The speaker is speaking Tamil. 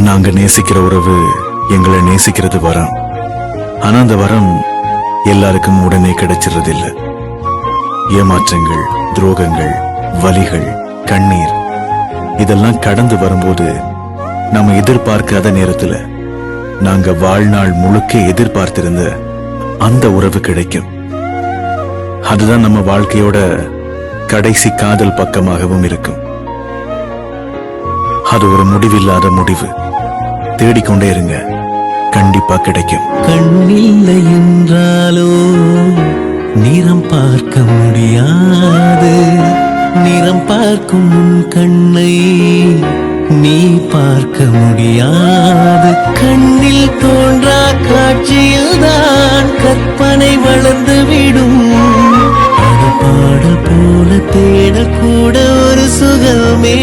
நாங்க நேசிக்கிற உறவு எங்களை நேசிக்கிறது வரம். ஆனா அந்த வரம் எல்லாருக்கும் உடனே கிடைச்சிடுறது இல்ல. ஏமாற்றங்கள், துரோகங்கள், வலிகள், கண்ணீர் இதெல்லாம் கடந்து வரும்போது நம்ம எதிர்பார்க்காத நேரத்துல நாங்க வாழ்நாள் முழுக்க எதிர்பார்த்திருந்த அந்த உறவு கிடைக்கும். அதுதான் நம்ம வாழ்க்கையோட கடைசி காதல் பக்கமாகவும் இருக்கும். அது ஒரு முடிவில்லாத முடிவு. தேடிக்கொண்டே இருங்க, கண்டிப்பா கிடைக்கும். கண்ணில்லை என்றாலோ நிறம் பார்க்க முடியாது. நிறம் பார்க்கும் உன் கண்ணை நீ பார்க்க முடியாது. கண்ணில் தோன்றா காட்சியில்தான் கற்பனை வளர்ந்து விடும். பாடல் போல தேடக்கூட ஒரு சுகமே